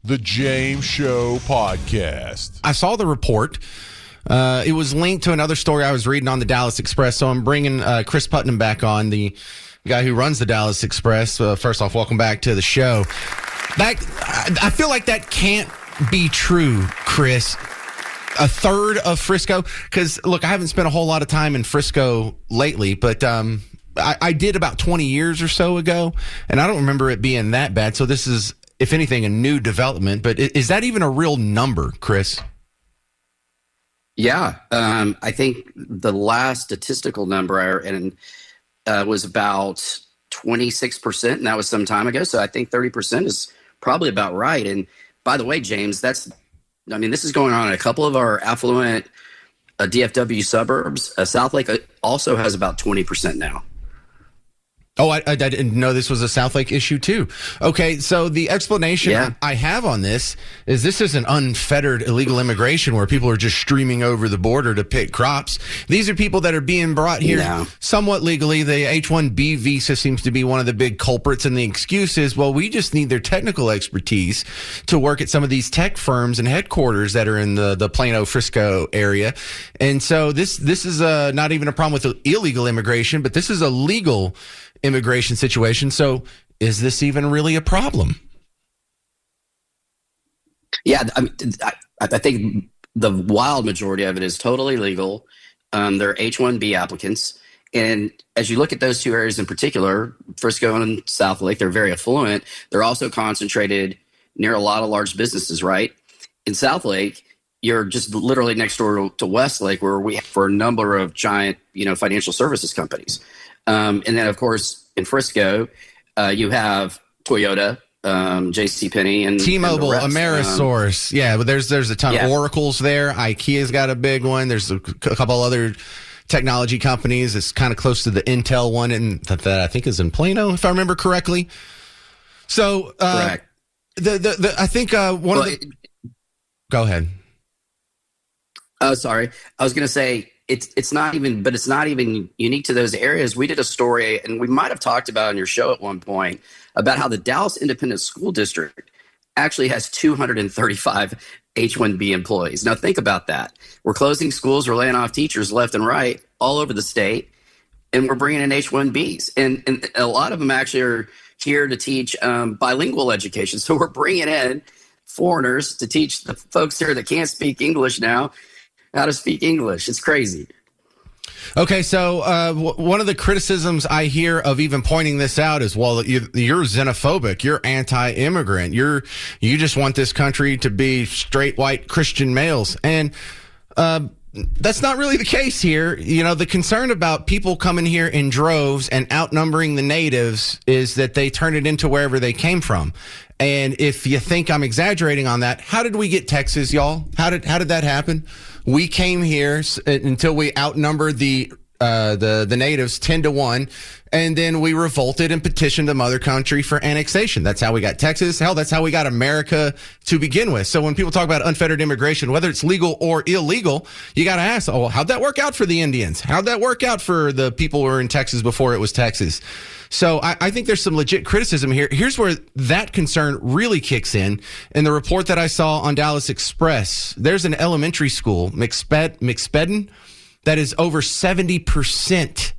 The James Show Podcast. I saw the report. It was linked to another story I was reading on the Dallas Express. So I'm bringing Chris Putnam back on, the guy who runs the Dallas Express. First off, welcome back to the show. I feel like that can't be true, Chris. A third of Frisco? Because, look, I haven't spent a whole lot of time in Frisco lately, but I did about 20 years or so ago, and I don't remember it being that bad. So this is, if anything, a new development. But is that even a real number, Chris? Yeah. I think the last statistical number was about 26%, and that was some time ago. So I think 30% is probably about right. And by the way, James, this is going on in a couple of our affluent DFW suburbs. Southlake also has about 20% now. Oh, I didn't know this was a Southlake issue too. Okay, so the explanation I have on this is an unfettered illegal immigration where people are just streaming over the border to pick crops. These are people that are being brought here somewhat legally. The H-1B visa seems to be one of the big culprits, and the excuse is, well, we just need their technical expertise to work at some of these tech firms and headquarters that are in the Plano, Frisco area. And so this is not even a problem with illegal immigration, but this is a legal immigration situation. So is this even really a problem? Yeah, I think the wild majority of it is totally legal. They're H-1B applicants. And as you look at those two areas in particular, Frisco and Southlake, they're very affluent. They're also concentrated near a lot of large businesses, right? In Southlake, you're just literally next door to Westlake, where we have for a number of giant, financial services companies. And then, of course, in Frisco, you have Toyota, JCPenney, and T-Mobile, and Amerisource. But there's a ton of Oracle's there. IKEA's got a big one. There's a couple other technology companies. It's kind of close to the Intel one, and that I think is in Plano, if I remember correctly. So, correct. I think one of the. Go ahead. Oh, sorry. I was going to say. It's not even unique to those areas. We did a story, and we might have talked about on your show at one point, about how the Dallas Independent School District actually has 235 H-1B employees. Now think about that. We're closing schools, we're laying off teachers left and right all over the state, and we're bringing in H-1Bs. And a lot of them actually are here to teach bilingual education. So we're bringing in foreigners to teach the folks here that can't speak English now how to speak English. It's crazy. Okay, so one of the criticisms I hear of even pointing this out is, well, you're xenophobic, you're anti-immigrant, you just want this country to be straight white Christian males, and that's not really the case here. The concern about people coming here in droves and outnumbering the natives is that they turn it into wherever they came from. And if you think I'm exaggerating on that, how did we get Texas, y'all? How did that happen? We came here until we outnumbered the natives 10-1, and then we revolted and petitioned the mother country for annexation. That's how we got Texas. Hell, that's how we got America to begin with. So when people talk about unfettered immigration, whether it's legal or illegal, you got to ask, oh, how'd that work out for the Indians? How'd that work out for the people who were in Texas before it was Texas? So I think there's some legit criticism here. Here's where that concern really kicks in. In the report that I saw on Dallas Express, there's an elementary school, McSpedden, that is over 70%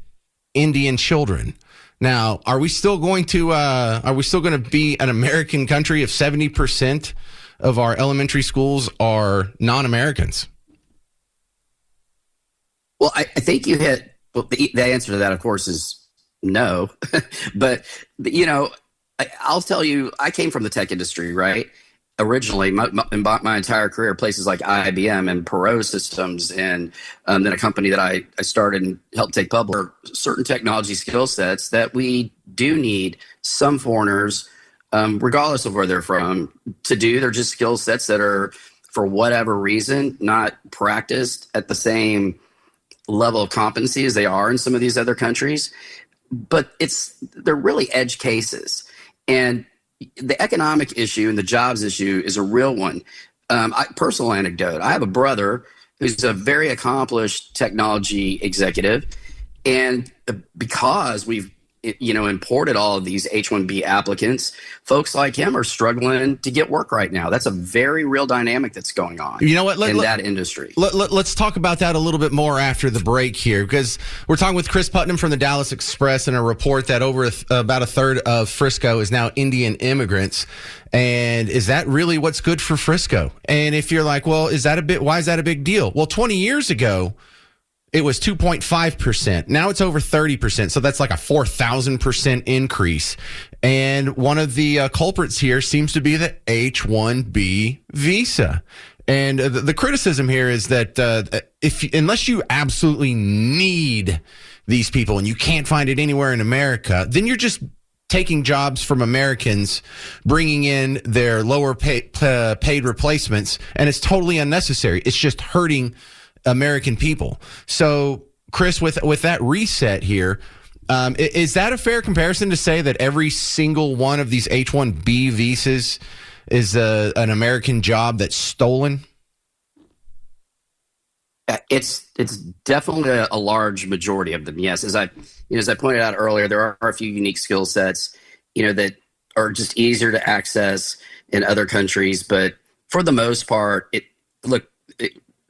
Indian children. Now, are we still going to be an American country if 70% of our elementary schools are non-Americans? Well, I think you hit the answer to that, of course, is no. But, I'll tell you, I came from the tech industry, right? Originally, my entire career, places like IBM and Perot Systems, and then a company that I started and helped take public, certain technology skill sets that we do need some foreigners, regardless of where they're from, to do. They're just skill sets that are, for whatever reason, not practiced at the same level of competency as they are in some of these other countries. But they're really edge cases. And the economic issue and the jobs issue is a real one. Personal anecdote. I have a brother who's a very accomplished technology executive. And because we've imported all of these H-1B applicants, folks like him are struggling to get work right now. That's a very real dynamic that's going on in that industry. Let's talk about that a little bit more after the break here, because we're talking with Chris Putnam from the Dallas Express and a report that about a third of Frisco is now Indian immigrants. And is that really what's good for Frisco? And if you're like, well, why is that a big deal? Well, 20 years ago, it was 2.5%. Now it's over 30%. So that's like a 4,000% increase. And one of the culprits here seems to be the H-1B visa. And the criticism here is that unless you absolutely need these people and you can't find it anywhere in America, then you're just taking jobs from Americans, bringing in their lower paid replacements, and it's totally unnecessary. It's just hurting American people. So, Chris, with that reset here, is that a fair comparison to say that every single one of these H-1B visas is an American job that's stolen? It's definitely a large majority of them. Yes, as I pointed out earlier, there are a few unique skill sets, that are just easier to access in other countries. But for the most part,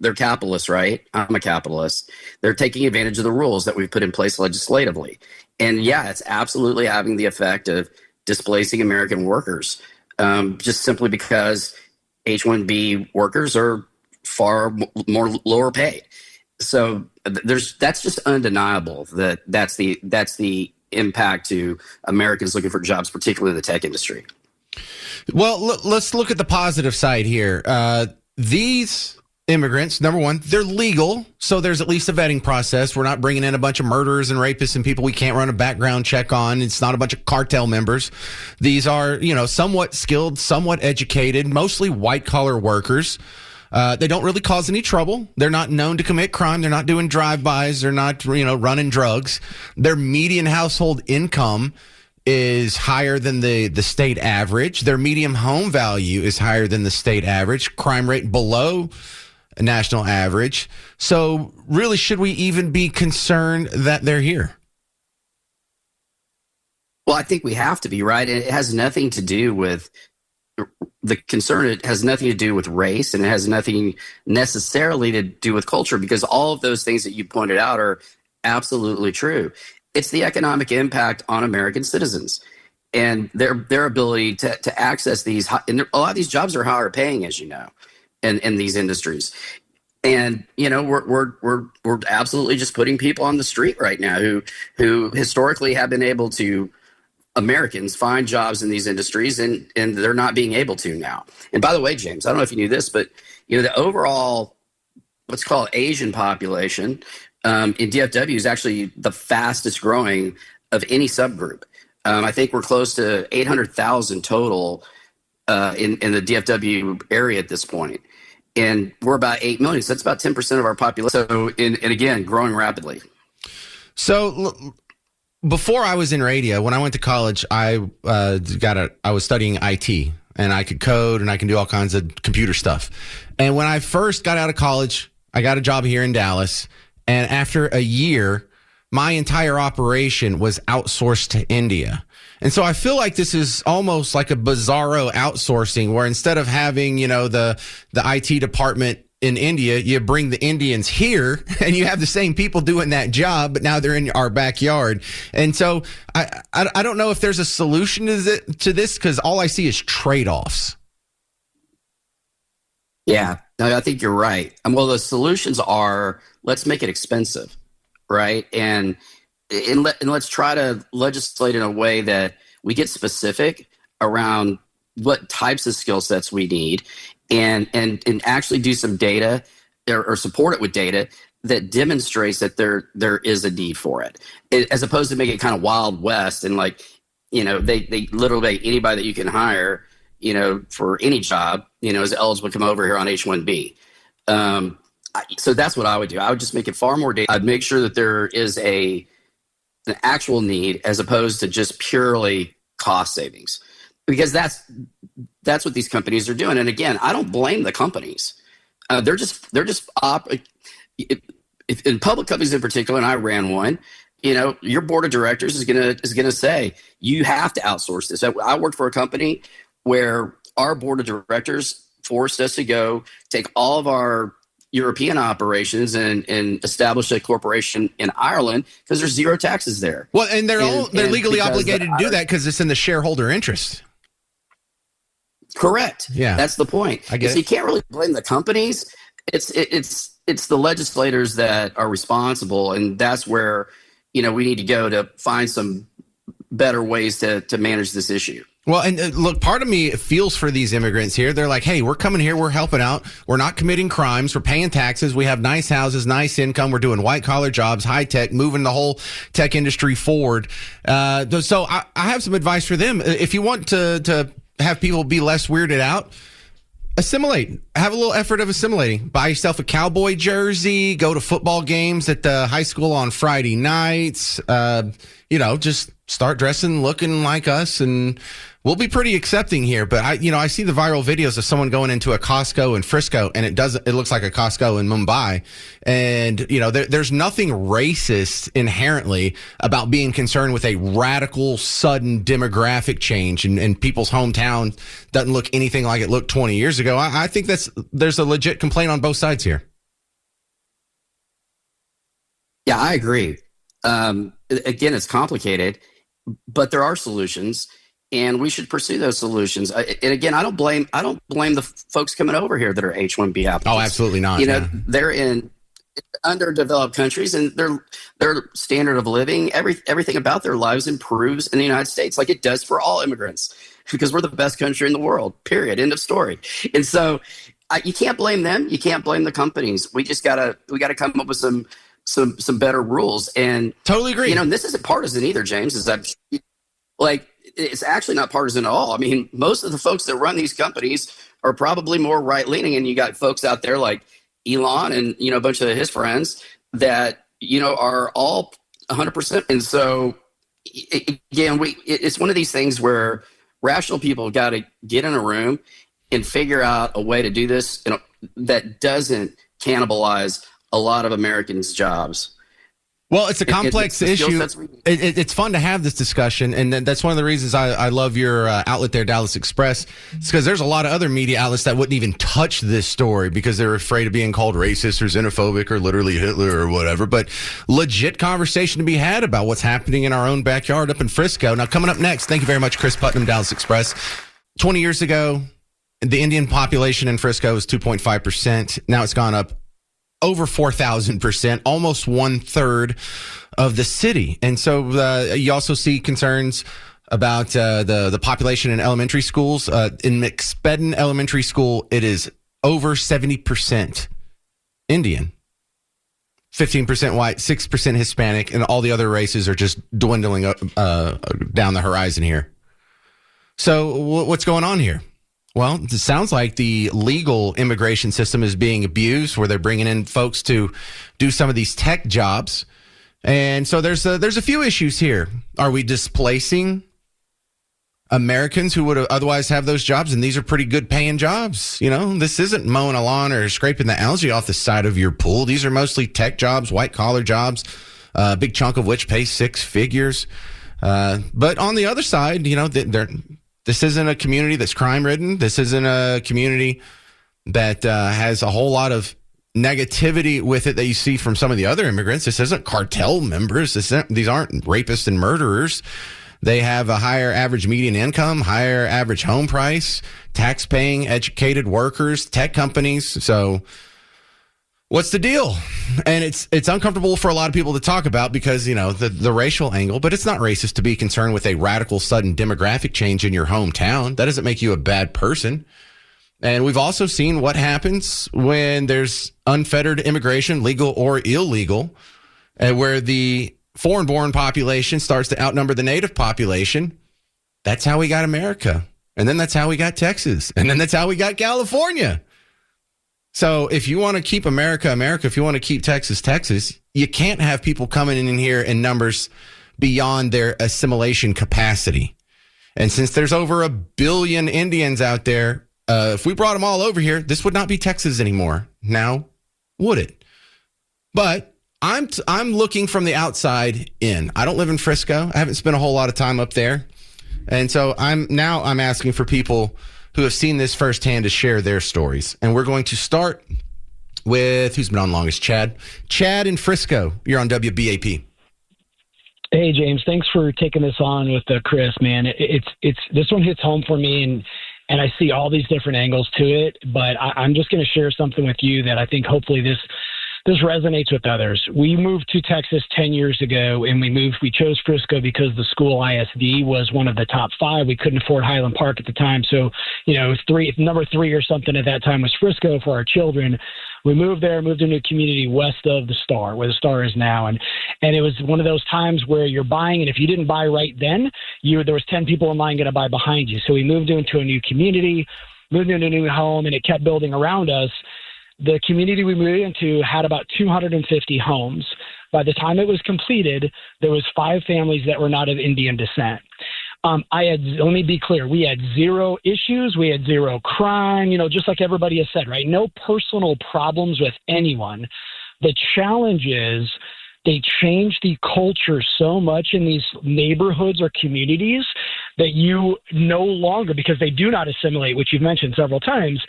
they're capitalists, right? I'm a capitalist. They're taking advantage of the rules that we've put in place legislatively. And yeah, it's absolutely having the effect of displacing American workers, just simply because H-1B workers are far more lower paid. So that's just undeniable that's the impact to Americans looking for jobs, particularly in the tech industry. Well, let's look at the positive side here. These immigrants, number one, they're legal, so there's at least a vetting process. We're not bringing in a bunch of murderers and rapists and people we can't run a background check on. It's not a bunch of cartel members. These are, somewhat skilled, somewhat educated, mostly white-collar workers. They don't really cause any trouble. They're not known to commit crime. They're not doing drive-bys. They're not, running drugs. Their median household income is higher than the state average. Their median home value is higher than the state average. Crime rate below a national average. So really, should we even be concerned that they're here? Well, I think we have to be, right? And it has nothing to do with the concern. It has nothing to do with race, and it has nothing necessarily to do with culture, because all of those things that you pointed out are absolutely true. It's the economic impact on American citizens and their ability to access these. And a lot of these jobs are higher paying, as you know, in these industries. And we're absolutely just putting people on the street right now who historically have been able to, Americans, find jobs in these industries, and they're not being able to now. And by the way, James, I don't know if you knew this, but the overall what's called Asian population in DFW is actually the fastest growing of any subgroup. I think we're close to 800,000 total in the DFW area at this point. And we're about 8 million. So that's about 10% of our population. So, and again, growing rapidly. So before I was in radio, when I went to college, I was studying IT, and I could code and I can do all kinds of computer stuff. And when I first got out of college, I got a job here in Dallas. And after a year, my entire operation was outsourced to India. And so I feel like this is almost like a bizarro outsourcing, where instead of having, the IT department in India, you bring the Indians here and you have the same people doing that job, but now they're in our backyard. And so I don't know if there's a solution to this, because all I see is trade-offs. Yeah, no, I think you're right. Well, the solutions are, let's make it expensive, right? And let's try to legislate in a way that we get specific around what types of skill sets we need, and actually do some data or support it with data that demonstrates that there is a need for it, as opposed to making it kind of Wild West and they literally anybody that you can hire, for any job, is eligible to come over here on H-1B. So that's what I would do. I would just make it far more data. I'd make sure that there is an actual need, as opposed to just purely cost savings, because that's what these companies are doing. And again, I don't blame the companies. They're just in public companies in particular, and I ran one. your board of directors is gonna say you have to outsource this. I worked for a company where our board of directors forced us to go take all of our European operations and establish a corporation in Ireland because there's zero taxes there. Well, and they're legally obligated to do that because it's in the shareholder interest. Correct. Yeah, that's the point. I guess so you can't really blame the companies. It's the legislators that are responsible, and that's where we need to go to find some better ways to manage this issue. Well, and look, part of me feels for these immigrants here. They're like, hey, we're coming here. We're helping out. We're not committing crimes. We're paying taxes. We have nice houses, nice income. We're doing white collar jobs, high tech, moving the whole tech industry forward. So I have some advice for them. If you want to have people be less weirded out, assimilate. Have a little effort of assimilating. Buy yourself a cowboy jersey. Go to football games at the high school on Friday nights. Just start dressing, looking like us, and we'll be pretty accepting here. But I see the viral videos of someone going into a Costco in Frisco, and it looks like a Costco in Mumbai. And, there's nothing racist inherently about being concerned with a radical, sudden demographic change and people's hometown doesn't look anything like it looked 20 years ago. I think there's a legit complaint on both sides here. Yeah, I agree. Again, it's complicated, but there are solutions, and we should pursue those solutions. And again, I don't blame the folks coming over here that are H-1B applicants. Oh, absolutely not. They're in underdeveloped countries, and their standard of living, everything about their lives improves in the United States, like it does for all immigrants, because we're the best country in the world. Period. End of story. And so, you can't blame them. You can't blame the companies. We gotta come up with some better rules. And totally agree. And this isn't partisan either, James. It's actually not partisan at all. I mean, most of the folks that run these companies are probably more right leaning, and you got folks out there like Elon and a bunch of his friends that are all 100%. And so again, it's one of these things where rational people got to get in a room and figure out a way to do this that doesn't cannibalize a lot of Americans' jobs. Well, it's a complex issue. It's fun to have this discussion, and that's one of the reasons I love your outlet there, Dallas Express. It's because there's a lot of other media outlets that wouldn't even touch this story because they're afraid of being called racist or xenophobic or literally Hitler or whatever. But legit conversation to be had about what's happening in our own backyard up in Frisco. Now, coming up next, thank you very much, Chris Putnam, Dallas Express. 20 years ago, the Indian population in Frisco was 2.5%. Now it's gone up over 4,000%, almost 1/3 of the city. And so you also see concerns about the population in elementary schools. In McSpedden Elementary School, it is over 70% Indian, 15% white, 6% Hispanic, and all the other races are just dwindling down the horizon here. So what's going on here? Well, it sounds like the legal immigration system is being abused, where they're bringing in folks to do some of these tech jobs. And so there's a few issues here. Are we displacing Americans who would otherwise have those jobs? And these are pretty good paying jobs. This isn't mowing a lawn or scraping the algae off the side of your pool. These are mostly tech jobs, white collar jobs, a big chunk of which pay six figures. But on the other side, this isn't a community that's crime-ridden. This isn't a community that has a whole lot of negativity with it that you see from some of the other immigrants. This isn't cartel members. These aren't rapists and murderers. They have a higher average median income, higher average home price, tax-paying, educated workers, tech companies. So what's the deal? And it's uncomfortable for a lot of people to talk about because, the racial angle, but it's not racist to be concerned with a radical, sudden demographic change in your hometown. That doesn't make you a bad person. And we've also seen what happens when there's unfettered immigration, legal or illegal, where the foreign-born population starts to outnumber the native population. That's how we got America. And then that's how we got Texas. And then that's how we got California. So if you want to keep America, America, if you want to keep Texas, Texas, you can't have people coming in here in numbers beyond their assimilation capacity. And since there's over 1 billion Indians out there, if we brought them all over here, this would not be Texas anymore. Now, would it? But I'm looking from the outside in. I don't live in Frisco. I haven't spent a whole lot of time up there. And so I'm asking for people who have seen this firsthand to share their stories. And we're going to start with who's been on longest, Chad. Chad in Frisco, you're on WBAP. Hey James, thanks for taking this on with Chris. Man, it's this one hits home for me, and I see all these different angles to it. But I'm just going to share something with you that I think hopefully this resonates with others. We moved to Texas 10 years ago, and we chose Frisco because the school ISD was one of the top 5. We couldn't afford Highland Park at the time. So, number 3 or something at that time was Frisco for our children. We moved there, moved to a new community west of the Star, where the Star is now. And it was one of those times where you're buying, and if you didn't buy right then, there was 10 people in line going to buy behind you. So we moved into a new community, moved into a new home, and it kept building around us. The community we moved into had about 250 homes. By the time it was completed, there was 5 families that were not of Indian descent. Let me be clear, we had 0 issues. We had 0 crime, just like everybody has said, right? No personal problems with anyone. The challenge is they changed the culture so much in these neighborhoods or communities that you no longer, because they do not assimilate, which you've mentioned several times,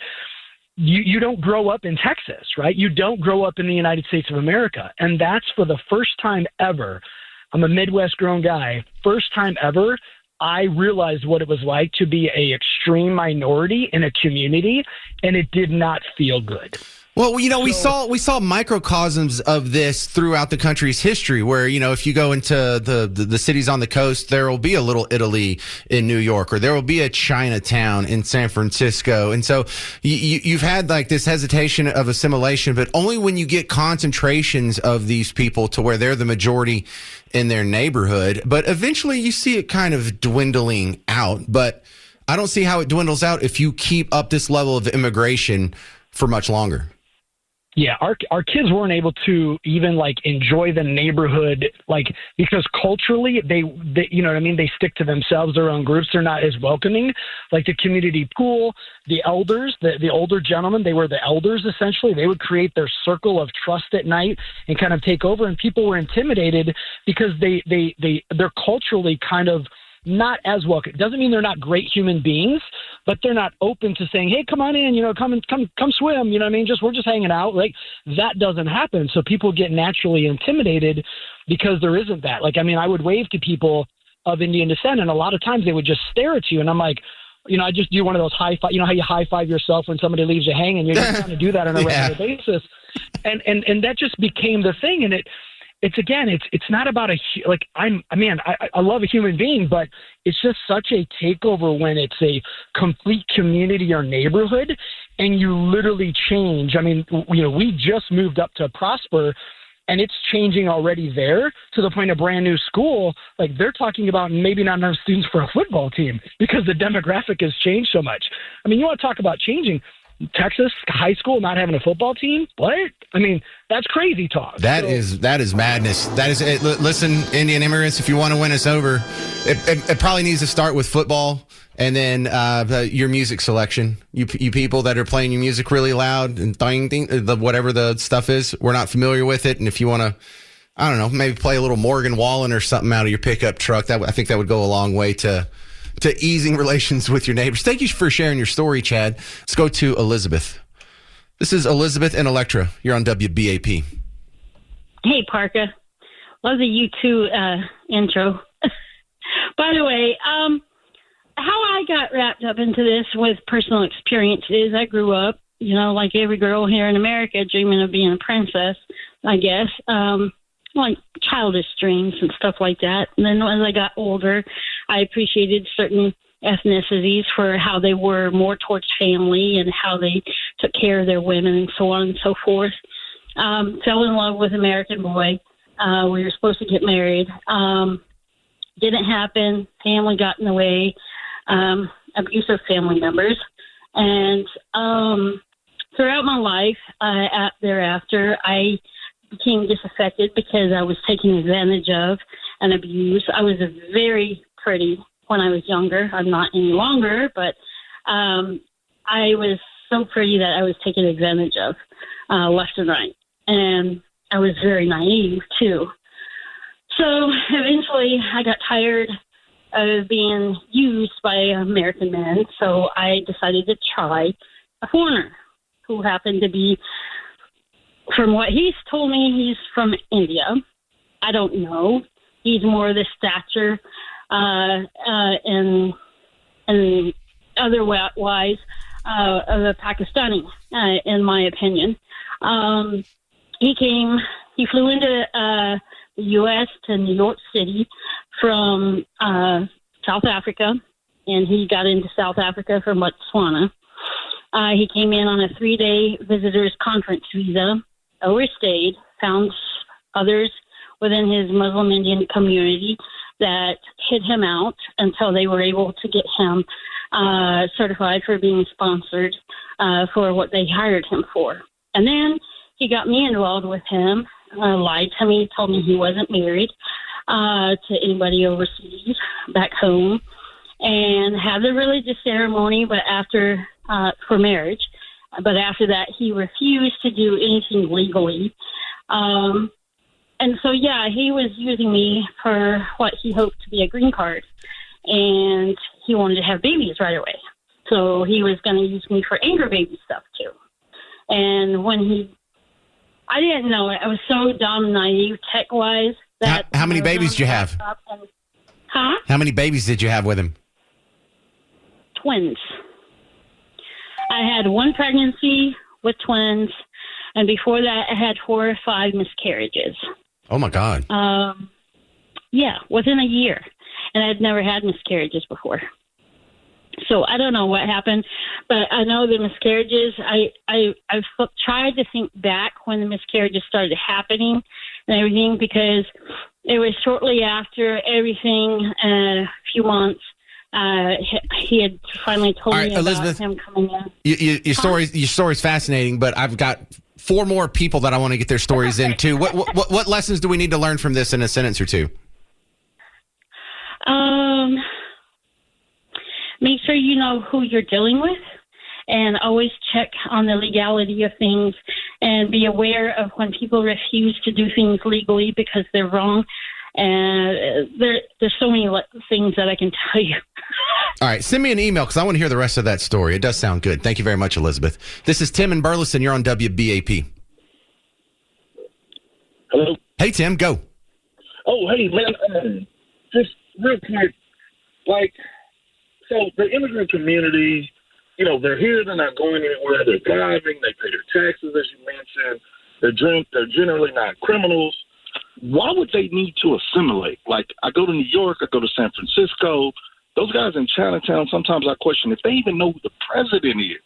you don't grow up in Texas, right? You don't grow up in the United States of America. And that's for the first time ever. I'm a Midwest grown guy. First time ever, I realized what it was like to be an extreme minority in a community, and it did not feel good. Well, we saw microcosms of this throughout the country's history where, if you go into the cities on the coast, there will be a little Italy in New York, or there will be a Chinatown in San Francisco. And so you've had like this hesitation of assimilation, but only when you get concentrations of these people to where they're the majority in their neighborhood. But eventually you see it kind of dwindling out. But I don't see how it dwindles out if you keep up this level of immigration for much longer. Yeah, our kids weren't able to even enjoy the neighborhood, because culturally they you know what I mean, they stick to themselves, their own groups. They're not as welcoming. Like the community pool, the elders, the older gentlemen, they were the elders essentially. They would create their circle of trust at night and kind of take over, and people were intimidated because they're culturally kind of not as welcome. It doesn't mean they're not great human beings, but they're not open to saying, hey, come on in, come swim. You know what I mean? We're just hanging out. That doesn't happen. So people get naturally intimidated because there isn't that. I would wave to people of Indian descent, and a lot of times they would just stare at you. And I'm like, I just do one of those high five, how you high five yourself when somebody leaves you hanging. You're just trying to do that on a regular basis. And that just became the thing. And it's not about I love a human being, but it's just such a takeover when it's a complete community or neighborhood and you literally change. We just moved up to Prosper, and it's changing already there to the point of brand new school. They're talking about maybe not enough students for a football team because the demographic has changed so much. You want to talk about changing Texas high school not having a football team? What? That's crazy talk. That is madness. That is it. Listen, Indian immigrants, if you want to win us over, it probably needs to start with football, and then your music selection. You people that are playing your music really loud and whatever the stuff is, we're not familiar with it. And if you want to, I don't know, maybe play a little Morgan Wallen or something out of your pickup truck, I think that would go a long way to easing relations with your neighbors. Thank you for sharing your story, Chad. Let's go to Elizabeth. This is Elizabeth and Electra. You're on WBAP. Hey, Parker. Love the U2 intro. By the way, how I got wrapped up into this with personal experiences. I grew up, like every girl here in America, dreaming of being a princess, I guess. Like childish dreams and stuff like that. And then as I got older, I appreciated certain ethnicities for how they were more towards family and how they took care of their women and so on and so forth. Fell in love with an American boy. We were supposed to get married. Didn't happen. Family got in the way. Abusive family members. And throughout my life, thereafter, I became disaffected because I was taken advantage of and abused. I was very pretty when I was younger. I'm not any longer, but I was so pretty that I was taken advantage of left and right. And I was very naive too. So eventually I got tired of being used by American men, so I decided to try a foreigner who happened to be, from what he's told me, he's from India. I don't know. He's more the stature and otherwise of a Pakistani, in my opinion. He flew into the U.S. to New York City from South Africa, and he got into South Africa from Botswana. He came in on a 3-day visitors conference visa, overstayed, found others within his Muslim Indian community that hid him out until they were able to get him certified for being sponsored for what they hired him for. And then he got me involved with him, lied to me, told me he wasn't married to anybody overseas back home, and had the religious ceremony, but after for marriage. But after that, he refused to do anything legally. And so, yeah, he was using me for what he hoped to be a green card. And he wanted to have babies right away. So he was going to use me for anger baby stuff, too. And when I didn't know it. I was so dumb, naive, tech-wise. How many babies did you have? How many babies did you have with him? Twins. I had one pregnancy with twins. And before that, I had 4 or 5 miscarriages. Oh, my God. Yeah, within a year. And I'd never had miscarriages before. So I don't know what happened, but I know the miscarriages, I've tried to think back when the miscarriages started happening and everything, because it was shortly after everything, a few months, he had finally told me about Elizabeth, him coming in. Your story's fascinating, but I've got 4 more people that I want to get their stories in too. What lessons do we need to learn from this in a sentence or two? Make sure you know who you're dealing with, and always check on the legality of things, and be aware of when people refuse to do things legally because they're wrong. And there's so many things that I can tell you. All right, send me an email because I want to hear the rest of that story. It does sound good. Thank you very much, Elizabeth. This is Tim in Burleson. You're on WBAP. Hello? Hey, Tim, go. Oh, hey, man, just real quick, so the immigrant community, they're here, they're not going anywhere, they're driving, they pay their taxes, as you mentioned, they're generally not criminals. Why would they need to assimilate? Like, I go to New York, I go to San Francisco, those guys in Chinatown, sometimes I question if they even know who the president is.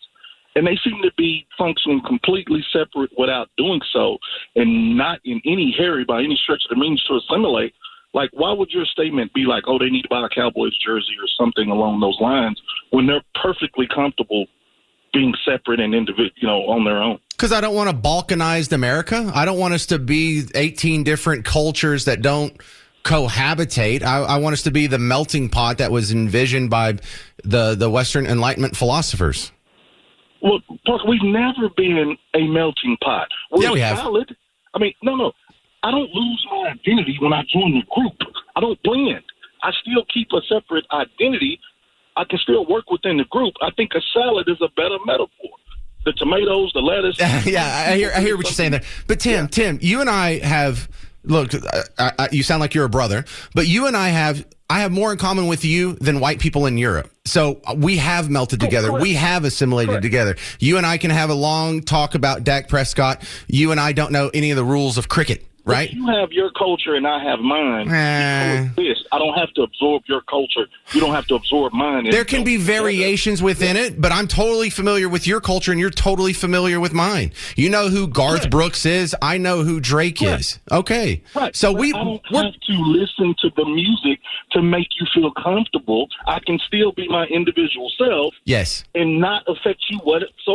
And they seem to be functioning completely separate without doing so, and not in any hurry by any stretch of the means to assimilate. Like, why would your statement be like, oh, they need to buy a Cowboys jersey or something along those lines when they're perfectly comfortable being separate and individual, on their own? Because I don't want to balkanize America. I don't want us to be 18 different cultures that don't cohabitate. I want us to be the melting pot that was envisioned by the Western Enlightenment philosophers. Well, Parker, we've never been a melting pot. We have. Solid. I mean, no. I don't lose my identity when I join the group. I don't blend. I still keep a separate identity. I can still work within the group. I think a salad is a better metaphor. The tomatoes, the lettuce. Yeah, I hear what you're saying there. But Tim, you and I have, look, you sound like you're a brother, but you and I have more in common with you than white people in Europe. So we have melted together. We have assimilated together. You and I can have a long talk about Dak Prescott. You and I don't know any of the rules of cricket. Right? But you have your culture and I have mine. I don't have to absorb your culture. You don't have to absorb mine. There can be variations within it, but I'm totally familiar with your culture and you're totally familiar with mine. You know who Garth Brooks is. I know who Drake is. Okay. Right. So I don't have to listen to the music to make you feel comfortable. I can still be my individual self. Yes. And not affect you.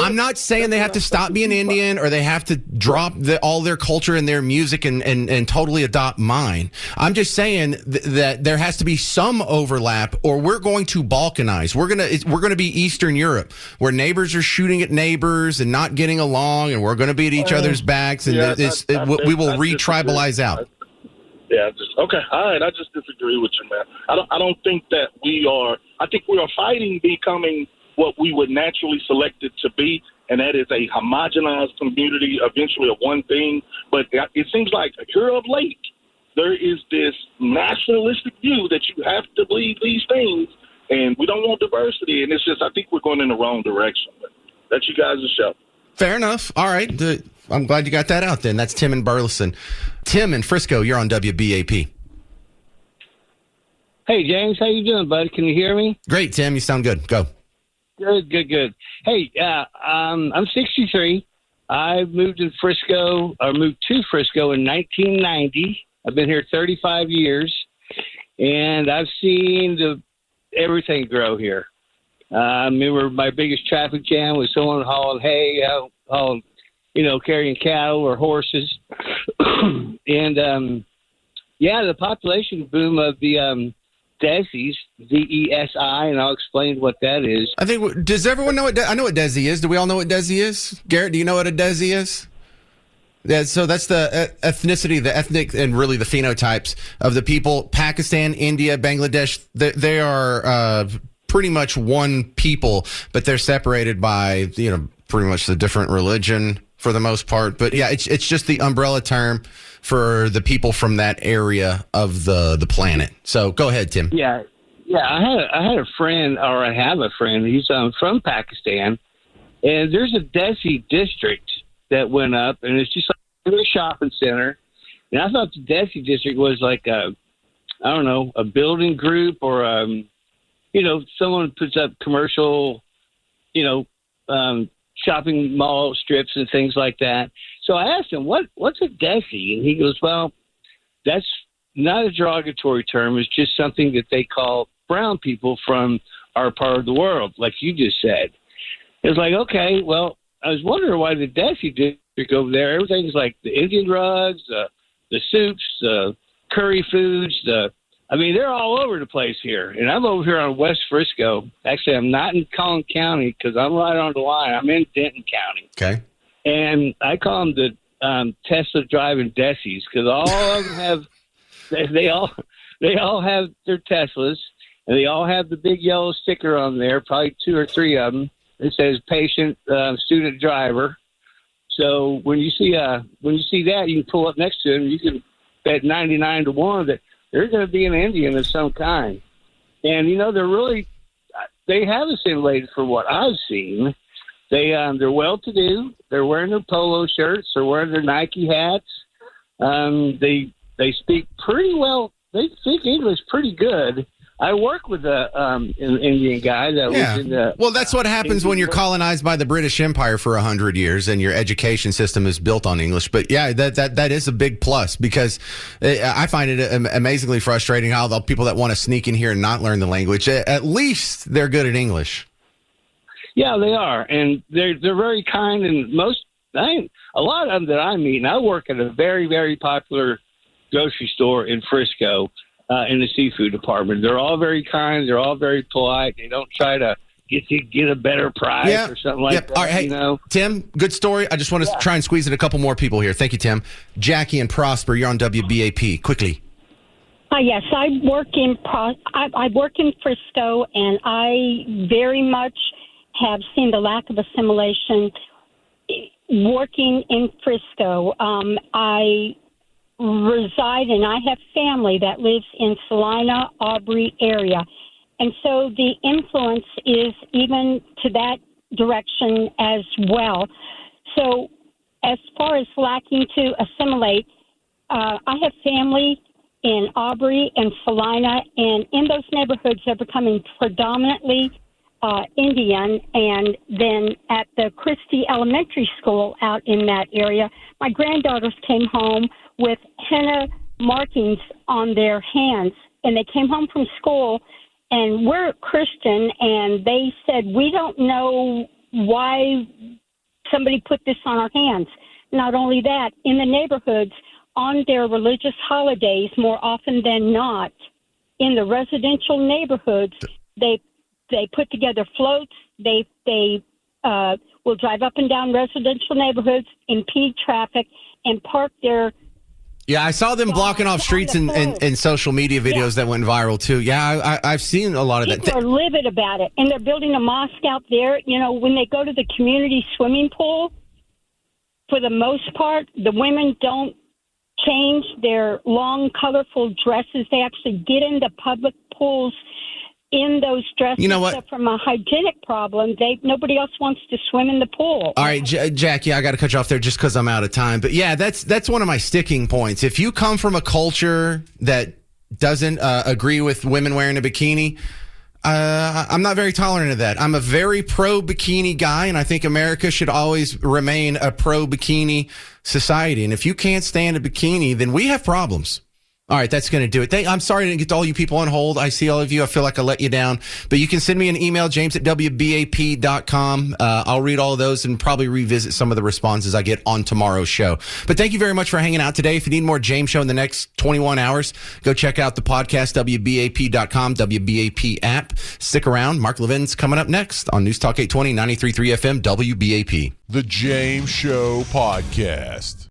I'm not saying they have to stop being Indian or they have to drop all their culture and their music and and totally adopt mine. I'm just saying that there has to be some overlap, or we're going to balkanize. We're gonna be Eastern Europe, where neighbors are shooting at neighbors and not getting along, and we're going to be at each other's backs, and we will re-tribalize out. Yeah, okay. All right, I just disagree with you, man. I don't think that we are. I think we are fighting becoming what we would naturally select it to be, and that is a homogenized community, eventually of one thing. But it seems like here of late, there is this nationalistic view that you have to believe these things, and we don't want diversity. And it's just, I think we're going in the wrong direction. But that's you guys' show. Fair enough. All right. I'm glad you got that out then. That's Tim in Burleson. Tim in Frisco, you're on WBAP. Hey, James, how you doing, bud? Can you hear me? Great, Tim. You sound good. Go. Good. Hey, I'm 63. I moved to Frisco in 1990. I've been here 35 years, and I've seen everything grow here. I remember my biggest traffic jam was someone hauling hay, carrying cattle or horses. And, the population boom of the DESIs, DESI, and I'll explain what that is. I think, does everyone know I know what DESI is. Do we all know what DESI is? Garrett, do you know what a DESI is? Yeah, so that's the ethnicity, the ethnic, and really the phenotypes of the people. Pakistan, India, Bangladesh, they are pretty much one people, but they're separated by, pretty much the different religion for the most part. But yeah, it's just the umbrella term for the people from that area of the planet. So go ahead, Tim. Yeah. I had a friend, or I have a friend. He's from Pakistan, and there's a DESI district that went up, and it's just like a shopping center. And I thought the DESI district was like a building group, or someone puts up commercial, shopping mall strips and things like that. So I asked him, what's a DESI? And he goes, well, that's not a derogatory term. It's just something that they call brown people from our part of the world, like you just said. It was like, okay, well, I was wondering why the DESI district over there, everything's like the Indian rugs, the soups, the curry foods, they're all over the place here. And I'm over here on West Frisco. Actually, I'm not in Collin County because I'm right on the line. I'm in Denton County. Okay. And I call them the Tesla driving DESIs because all of them have, they all have their Teslas, and they all have the big yellow sticker on there, probably 2 or 3 of them. It says patient, student, driver. So when you see that, you can pull up next to them. You can bet 99 to 1 that they're going to be an Indian of some kind. And, they have assimilated for what I've seen. They're well-to-do. They're wearing their polo shirts. They're wearing their Nike hats. They speak pretty well. They speak English pretty good. I work with an Indian guy that lives in the... Well, that's what happens when you're colonized by the British Empire for 100 years and your education system is built on English. But yeah, that is a big plus because I find it amazingly frustrating how the people that want to sneak in here and not learn the language, at least they're good at English. Yeah, they are. And they're very kind, and a lot of them that I meet, and I work at a very, very popular grocery store in Frisco, in the seafood department. They're all very kind. They're all very polite. They don't try to get a better price or something like that. All right, hey, Tim, good story. I just want to try and squeeze in a couple more people here. Thank you, Tim. Jackie and Prosper, you're on WBAP. Quickly. Yes, I work in Frisco, and I very much have seen the lack of assimilation working in Frisco. I reside and I have family that lives in Salina, Aubrey area. And so the influence is even to that direction as well. So as far as lacking to assimilate, I have family in Aubrey and Salina, and in those neighborhoods they're becoming predominantly Indian. And then at the Christie Elementary School out in that area, my granddaughters came home with henna markings on their hands, and they came home from school, and we're Christian, and they said, we don't know why somebody put this on our hands. Not only that, in the neighborhoods, on their religious holidays more often than not in the residential neighborhoods. They put together floats. They will drive up and down residential neighborhoods, impede traffic, and park their. Yeah, I saw them blocking off streets in social media videos that went viral too. Yeah, I've seen a lot of that. People are livid about it, and they're building a mosque out there. You know, when they go to the community swimming pool, for the most part, the women don't change their long, colorful dresses. They actually get into public pools in those dresses. You know what? So from a hygienic problem, nobody else wants to swim in the pool. All right, Jackie, I got to cut you off there just because I'm out of time. But yeah, that's one of my sticking points. If you come from a culture that doesn't agree with women wearing a bikini, I'm not very tolerant of that. I'm a very pro-bikini guy, and I think America should always remain a pro-bikini society. And if you can't stand a bikini, then we have problems. All right, that's going to do it. I'm sorry I didn't get to all you people on hold. I see all of you. I feel like I let you down. But you can send me an email, james@wbap.com. I'll read all of those and probably revisit some of the responses I get on tomorrow's show. But thank you very much for hanging out today. If you need more James Show in the next 21 hours, go check out the podcast, wbap.com, WBAP app. Stick around. Mark Levin's coming up next on News Talk 820, 93.3 FM, WBAP. The James Show Podcast.